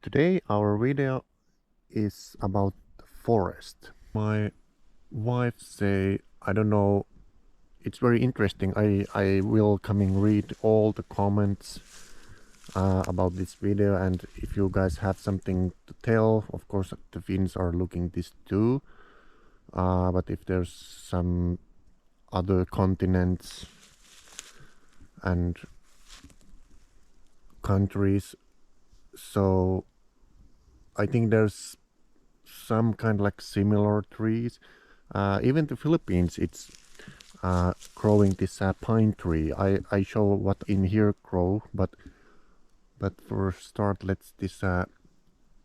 Today our video is about the forest. My wife say, I don't know, it's very interesting. I will coming read all the comments about this video, and if you guys have something to tell, of course the Finns are looking this too. But if there's some other continents and countries, so I think there's some kind of like similar trees. Even the Philippines, it's growing this pine tree. I show what in here grow, but for start, let's this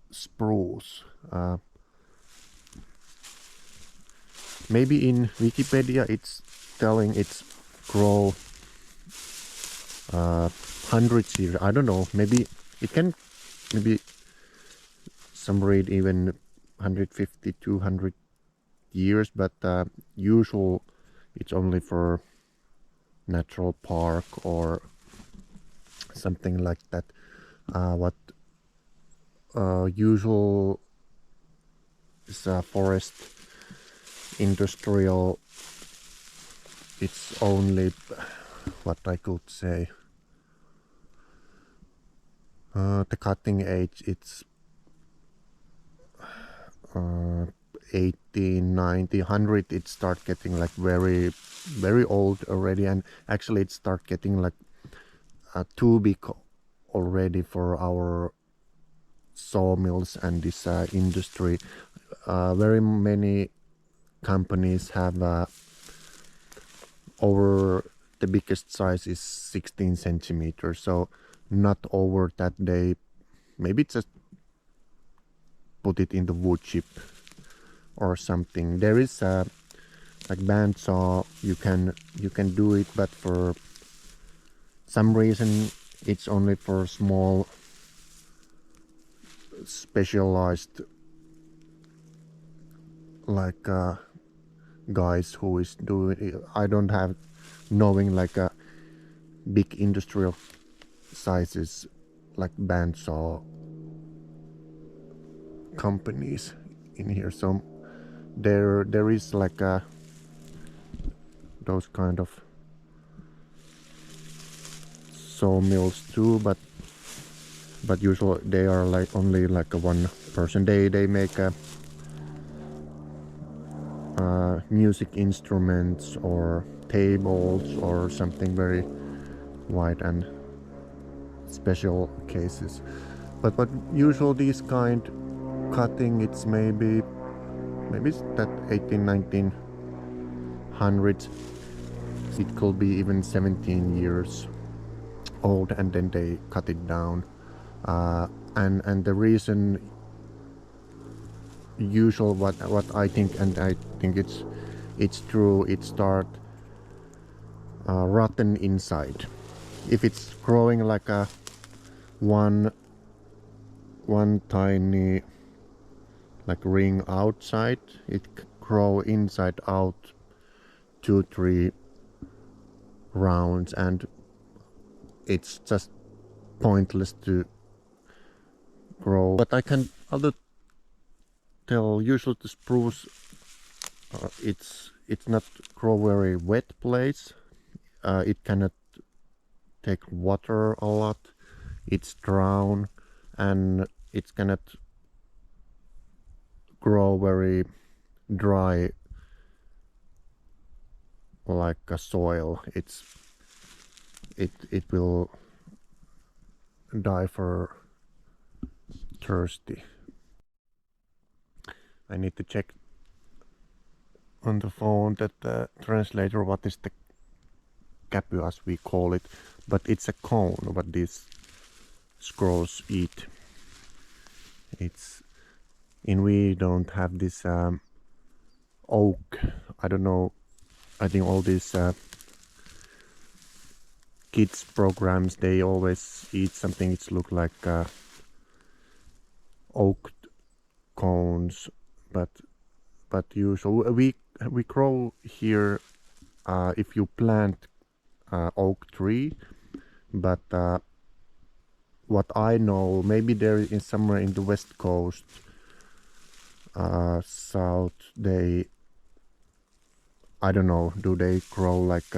spruce. Maybe in Wikipedia it's telling it's grow 100 years. I don't know. Maybe it can maybe some read even 150 200 years, but usual it's only for natural park or something like that. What usual is forest industrial, it's only what I could say, the cutting age, it's 80, 90, 100, it start getting like very old already, and actually it start getting like too big already for our sawmills and this industry. Very many companies have over, the biggest size is 16 centimeters, so not over that. They maybe just put it in the wood chip or something. There is a like bandsaw, you can do it, but for some reason it's only for small specialized like guys who is doing it. I don't have knowing like a big industrial sizes like bandsaw companies in here. So there is like those kind of sawmills too, but usually they are like only like a one person. They make music instruments or tables or something very wide and special cases. But usually these kind cutting, it's maybe it's that 18 1900s. It could be even 17 years old, and then they cut it down. And the reason usual what I think, and I think it's true, it start rotten inside. If it's growing like a one tiny like ring outside, it grow inside out 2-3 rounds, and it's just pointless to grow. But I can other tell, usually the spruce, it's not grow very wet place. It cannot take water a lot. It's drown, and it cannot grow very dry like a soil. It will die for thirsty. I need to check on the phone that the translator what is the capu as we call it, but it's a cone what these squirrels eat. It's in, we don't have this oak, I don't know, I think all these kids programs, they always eat something it's look like oak cones, but usually we grow here if you plant oak tree, but what I know, maybe there is somewhere in the west coast, south, I don't know, do they grow like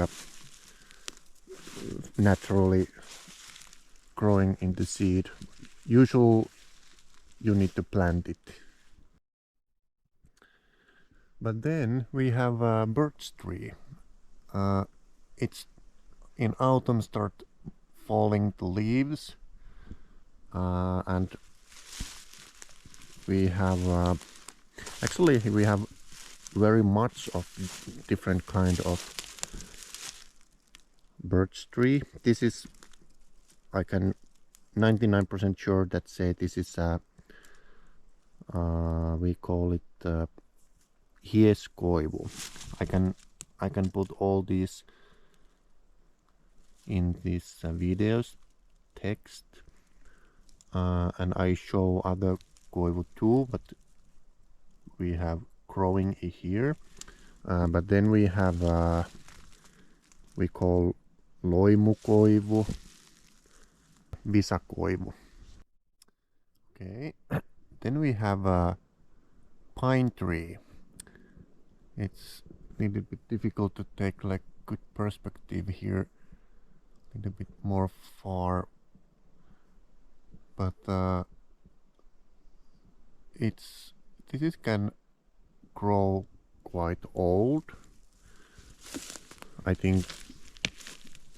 naturally growing in the seed? Usually you need to plant it. But then we have a birch tree. It's in autumn start falling the leaves, and we have actually we have very much of different kind of birch tree. This is, I can 99% sure that say this is we call it rauduskoivu. I can put all these in this videos text, and I show other koivu too, but we have growing here. But then we have we call loimukoivu, visakoivu. Okay, then we have a pine tree. It's a little bit difficult to take like good perspective here, a little bit more far, but this can grow quite old. I think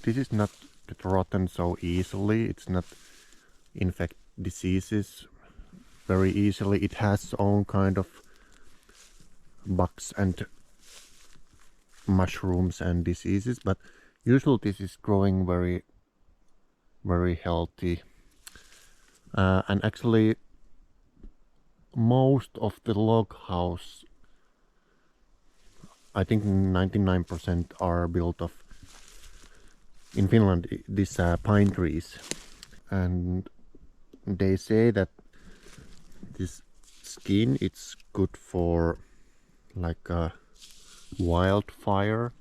this is not get rotten so easily. It's not infect diseases very easily. It has own kind of bugs and mushrooms and diseases, but usually this is growing very healthy, and actually most of the log house, I think 99% are built of, in Finland, these pine trees, and they say that this skin, it's good for like a wildfire,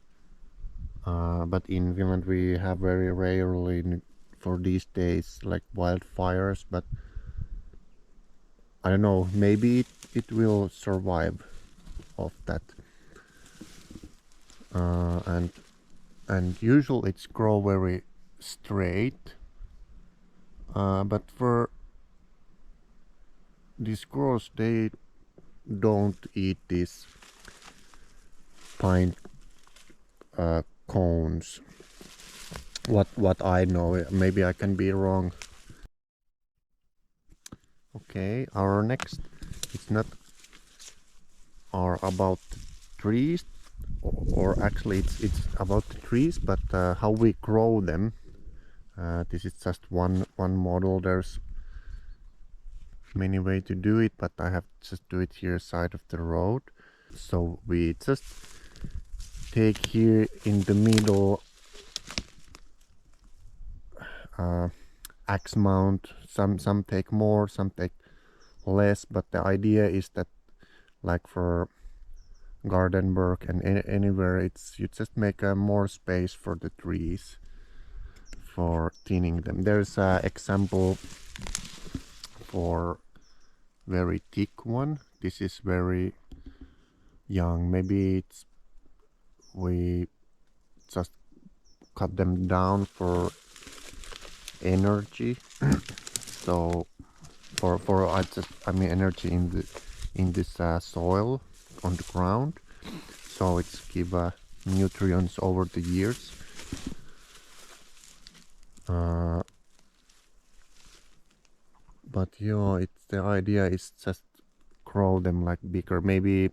but in Finland we have very rarely for these days like wildfires, but I don't know, maybe it will survive of that, and usually it's grow very straight, but for these squirrels, they don't eat these pine cones. What I know, maybe I can be wrong. Okay, our next, it's not are about trees, or actually it's about the trees, but how we grow them. This is just one model. There's many ways to do it, but I have just do it here side of the road. So we just take here in the middle axe mount. Some take more, some take less, but the idea is that like for garden work and anywhere, it's you just make more space for the trees for thinning them. There's an example for very thick one. This is very young. Maybe it's we just cut them down for energy. So for I mean energy in this soil on the ground, so it's give nutrients over the years. But yeah, it's the idea is just grow them like bigger. Maybe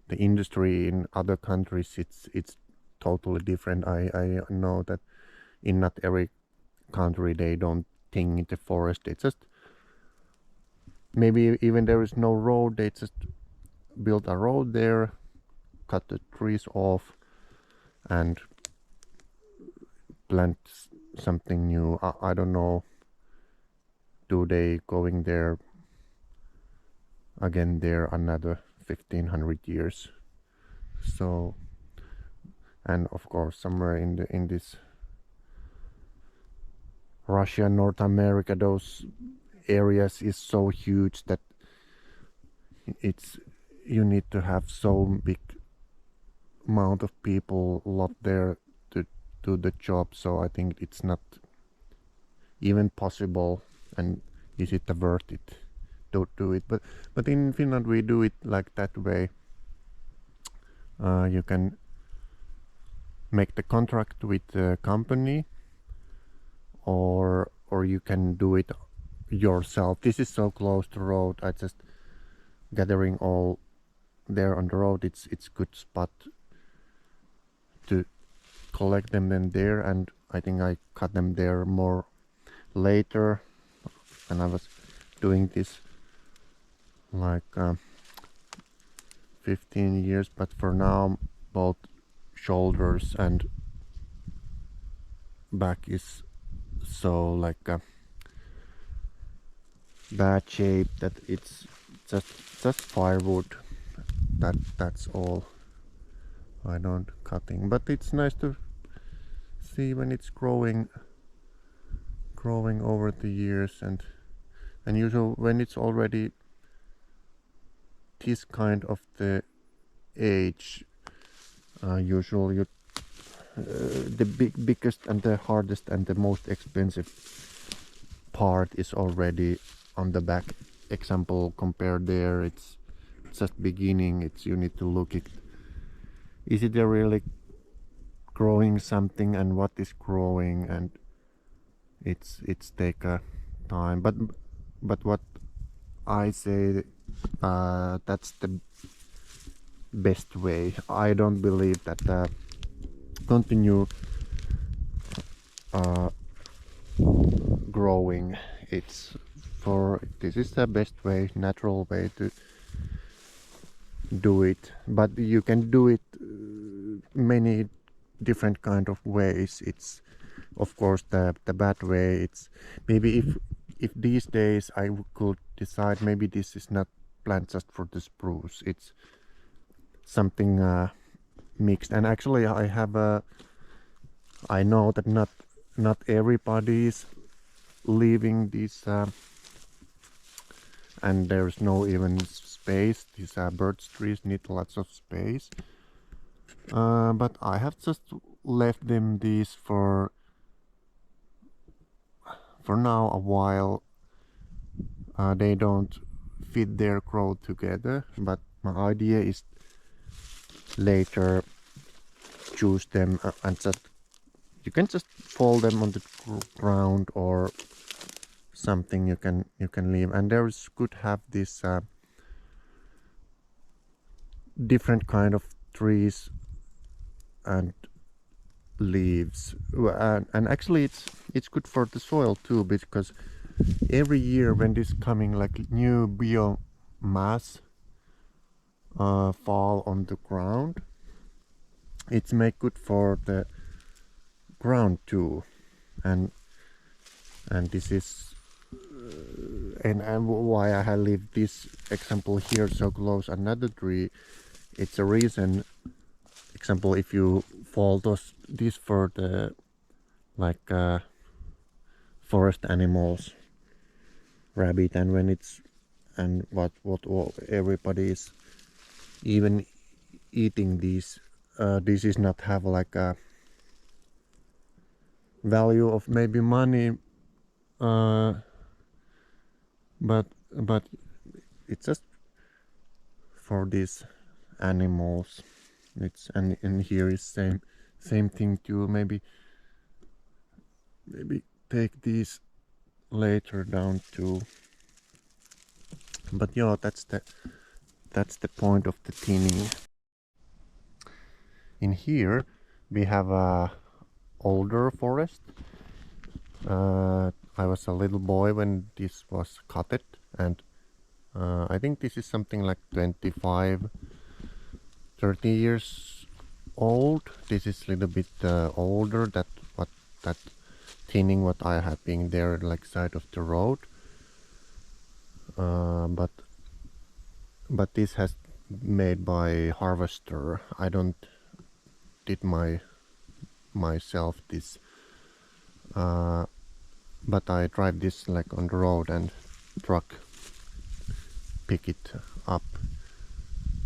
the industry in other countries it's totally different. I know that in not every country they don't think the forest. They just maybe even there is no road, they just build a road there, cut the trees off, and plant something new. I don't know. Do they going there again there another 1500 years? So, and of course somewhere in this Russia, North America, those areas is so huge that you need to have so big amount of people lot there to do the job. So I think it's not even possible, and is it worth it to do it? But in Finland we do it like that way. You can make the contract with the company, or you can do it yourself. This is so close to road. I just gathering all there on the road. It's good spot to collect them then there, and I think I cut them there more later. And I was doing this like 15 years, but for now both shoulders and back is so like bad shape that it's just firewood. That's all. I don't cutting, but it's nice to see when it's growing over the years, and usually when it's already this kind of the age, usually the biggest and the hardest and the most expensive part is already on the back. Example, compare there, it's just beginning. It's you need to look it. Is it really growing something, and what is growing, and it's take a time. But what I say, that's the best way. I don't believe that continue growing. This is the best way, natural way to do it. But you can do it many different kind of ways. It's of course the bad way. It's maybe if these days I could decide, maybe this is not plant just for the spruce. It's something mixed. And actually I have I know that not everybody is leaving these and there's no even space. These birch trees need lots of space, but I have just left them these for now a while. They don't fit their growth together, but my idea is later choose them and just you can just fold them on the ground or something. You can leave, and there's could have this different kind of trees and leaves, and actually it's good for the soil too, because every year when this coming like new biomass fall on the ground, it's make good for the ground too. And this is and why I have left this example here so close another tree. It's a reason. Example, if you fall this for the like forest animals, rabbit, and when it's and what everybody is even eating these, this is not have like a value of maybe money, but it's just for these animals. It's and here is same thing too. Maybe take these later down too. But yeah, that's the point of the thinning. In here we have a older forest. I was a little boy when this was cut, and I think this is something like 25-30 years old. This is a little bit older that thinning what I have been there like side of the road, but this has made by harvester. I don't did myself this but I drive this like on the road and truck pick it up.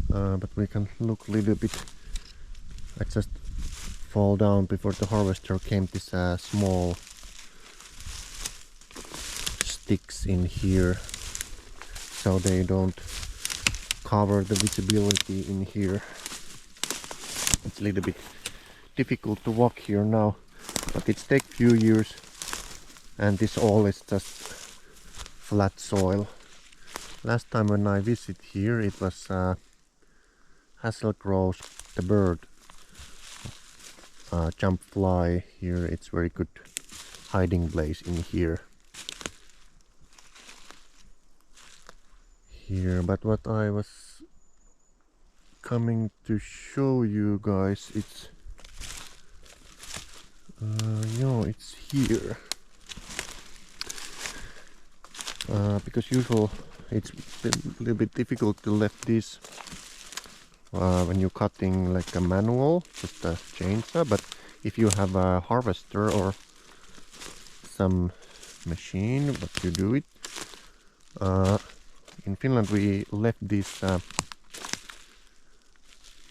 But we can look a little bit. I just fall down before the harvester came. This small sticks in here, so they don't cover the visibility in here. It's a little bit difficult to walk here now, but it's take few years, and this all is just flat soil. Last time when I visit here, it was hazel-grouse, the bird, jump fly here. It's very good hiding place in here. But what I was coming to show you guys, it's it's here. Because usually it's a little bit difficult to left this when you're cutting like a manual, just a chainsaw. But if you have a harvester or some machine, but you do it. In Finland we left this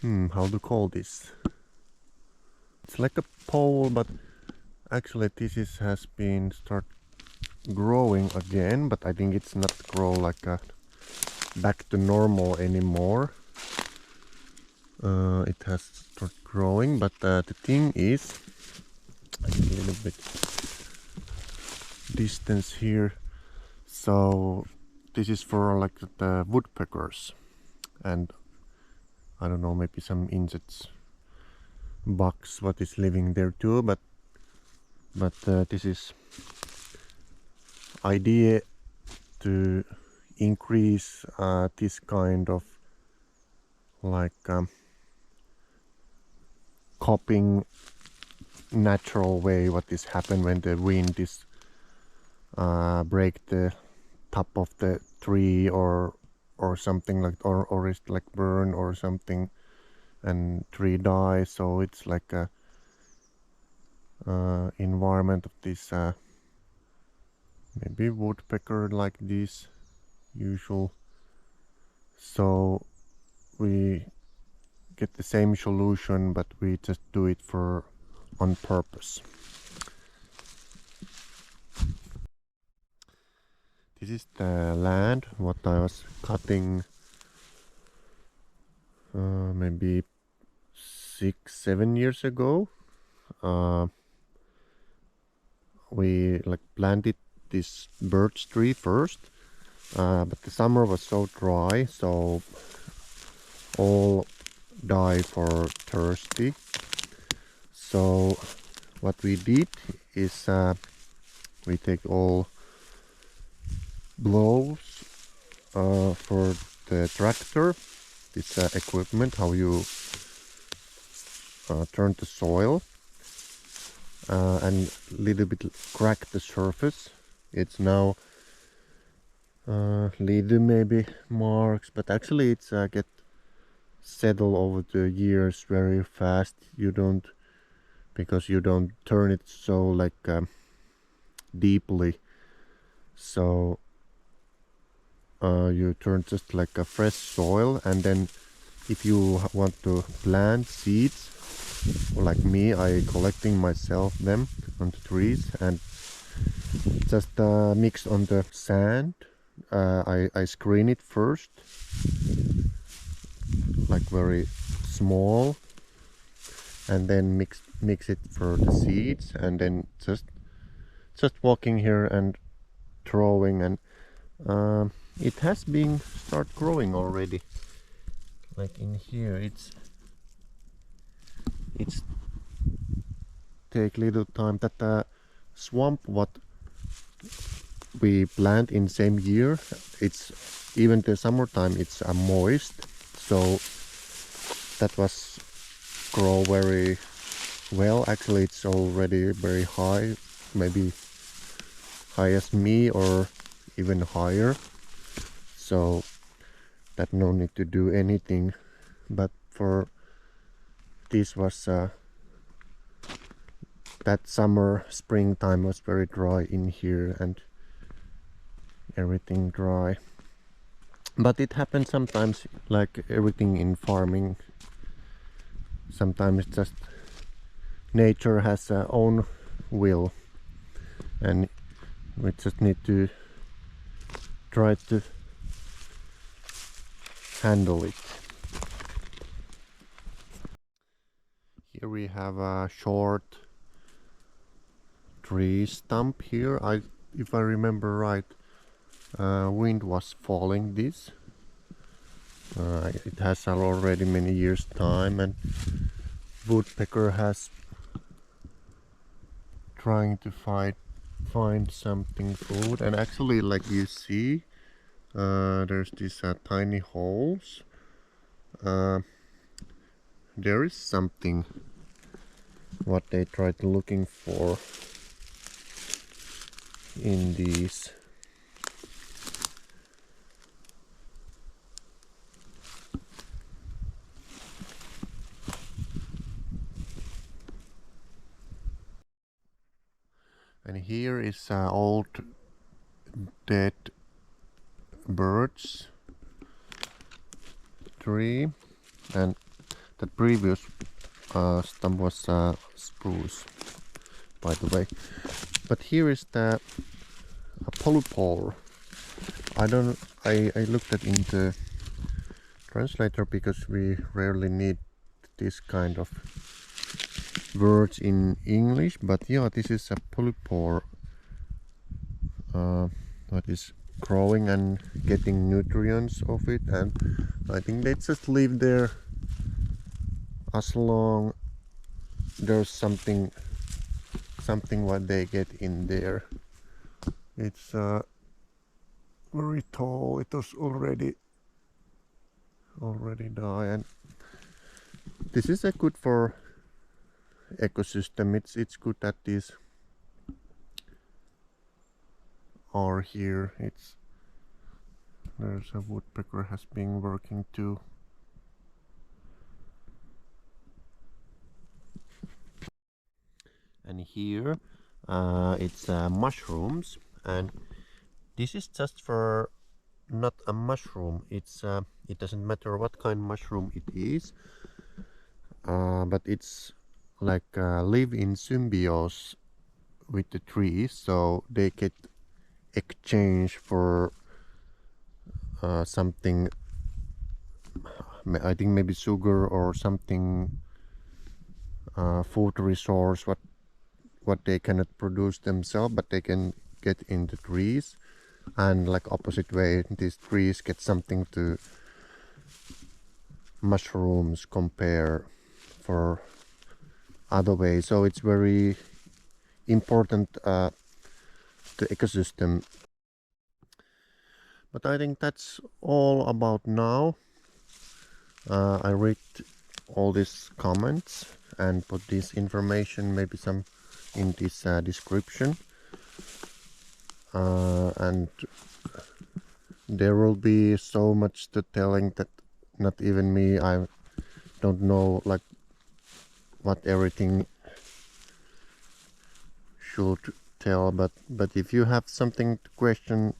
how to call this? It's like a pole, but actually this has been start growing again, but I think it's not grow like back to normal anymore. It has start growing, but the thing is, a little bit distance here. So this is for like the woodpeckers, and I don't know, maybe some insects, bugs, what is living there too. But this is idea to increase this kind of like copying natural way what is happen when the wind is break the top of the tree or something like, or it's like burn or something and tree die. So it's like a environment of this maybe woodpecker like this usual. So we get the same solution, but we just do it for on purpose. This is the land what I was cutting maybe 6-7 years ago. We like planted this birch tree first, but the summer was so dry, so all die for thirsty. So what we did is we take all blows for the tractor, this equipment, how you turn the soil, and little bit crack the surface. It's now little maybe marks, but actually it's get settle over the years very fast. You don't, because you don't turn it so like deeply, so you turn just like a fresh soil. And then if you want to plant seeds, like me, I collecting myself them on the trees and just mix on the sand. I screen it first, like very small, and then mix it for the seeds, and then just walking here and throwing, and it has been start growing already. Like in here, it's take little time. That swamp what we plant in same year, it's even the summertime it's moist, so that was grow very well. Actually it's already very high, maybe high as me or even higher, so that no need to do anything. But for this was that summer, springtime was very dry in here and everything dry. But it happens sometimes, like everything in farming. Sometimes just nature has its own will, and we just need to try to handle it. Here we have a short tree stump here. If I remember right, wind was falling this. It has already many years time, and woodpecker has trying to find something food. And actually, like you see, there's these tiny holes. There is something what they tried looking for in these. And here is an old dead birch tree, and the previous stump was spruce, by the way. But here is the polypore. I looked at in the translator because we rarely need this kind of words in English, but yeah, this is a polypore that is growing and getting nutrients of it, and I think they just live there as long there's something what they get in there. It's very tall. It was already die, and this is a good for ecosystem. It's good that these are here. There's a woodpecker has been working too. And here it's mushrooms, and this is just for not a mushroom. It's it doesn't matter what kind of mushroom it is, but it's like live in symbiosis with the trees, so they get exchange for something. I think maybe sugar or something, food resource what they cannot produce themselves, but they can get in the trees, and like opposite way, these trees get something to mushrooms compare for other way. So it's very important to ecosystem. But I think that's all about now. I read all these comments and put this information, maybe some in this description, and there will be so much to telling that not even me, I don't know like what everything should tell, but if you have something to question,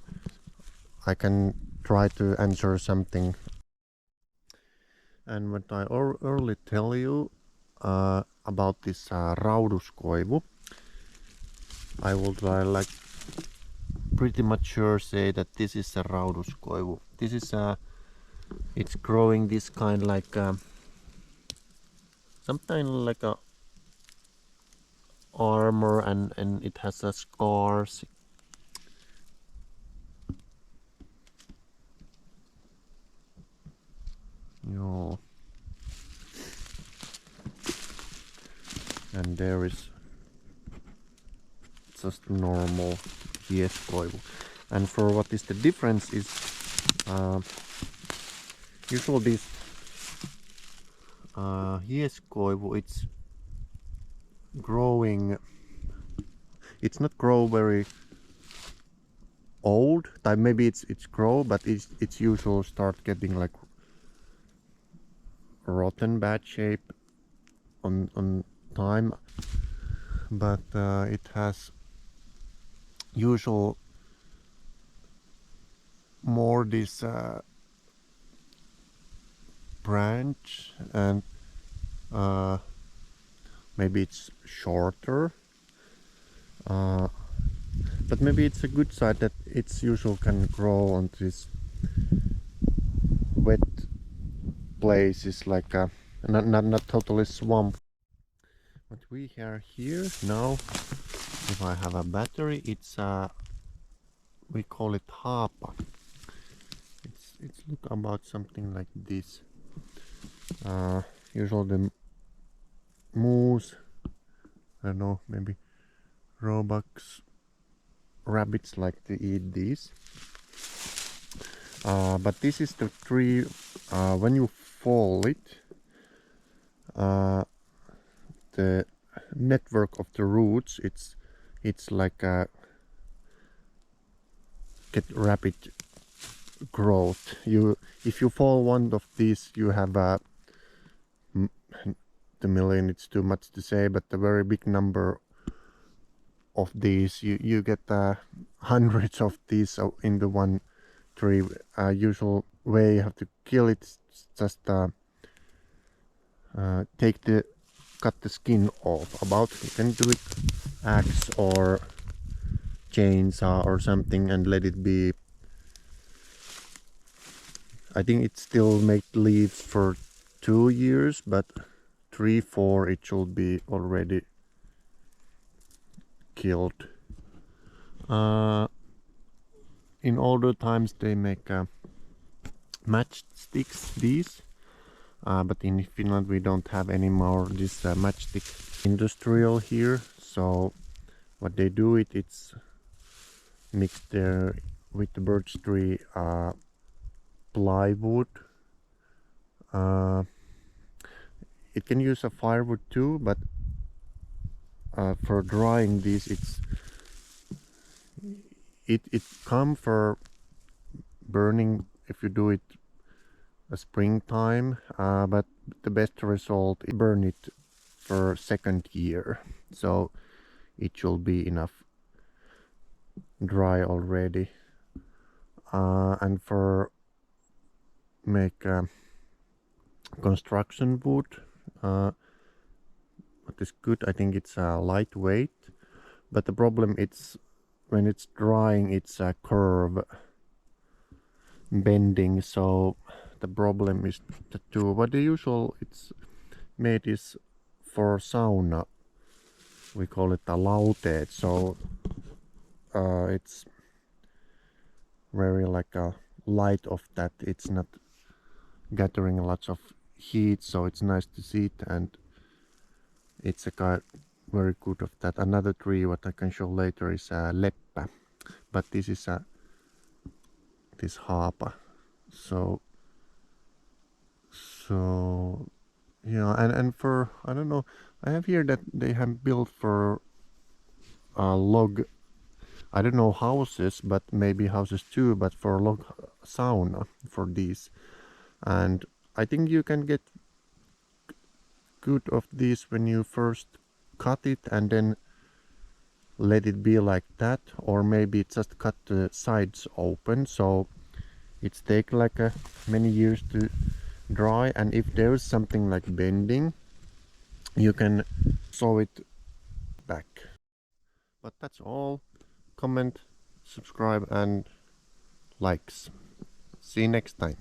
I can try to answer something. And what I early tell you about this rauduskoivu, I would like pretty much sure say that this is a rauduskoivu. This is it's growing this kind like something like a armor, and it has a scars. No. And there is just normal hieskoivu. And for what is the difference is usually this hieskoivu, it's growing, it's not grow very old, like maybe it's grow, but it's usually start getting like rotten bad shape on time. but it has usual more this branch, and maybe it's shorter, but maybe it's a good side that its usual can grow on this wet places, like not totally swamp. What we have here now, if I have a battery, it's we call it haapa. It's look about something like this. Usually the moose, I don't know, maybe roebucks, rabbits like to eat these. But this is the tree, when you fall it, the network of the roots, it's like a get rapid growth. If you fall one of these, you have a the million, it's too much to say, but a very big number of these. You get hundreds of these in the one tree. Usual way you have to kill it is just cut the skin off. You can do it axe or chainsaw or something and let it be. I think it still make leaves for 2 years, but 3, 4 it should be already killed. In older times they make matchsticks, these, but in Finland we don't have anymore this matchstick industrial here. So what they do, it's mixed there with the birch tree plywood. It can use a firewood too, but for drying these, it come for burning if you do it a springtime, but the best result is burn it for second year, so it should be enough dry already. And for make construction wood, what is good, I think it's lightweight, but the problem it's when it's drying, it's a curve bending, so the problem is the two. But the usual it's made is for sauna, we call it a laute, so it's very like a light of that, it's not gathering lots of heat, so it's nice to see it, and it's a kind very good of that. Another tree what I can show later is a leppä, but this is this haapa. So yeah, and for I don't know, I have here that they have built for log, I don't know, houses, but maybe houses too, but for log sauna for these. And I think you can get good of these when you first cut it and then let it be like that, or maybe just cut the sides open, so it's take like many years to dry, and if there's something like bending, you can sew it back. But that's all. Comment, subscribe and likes. See you next time.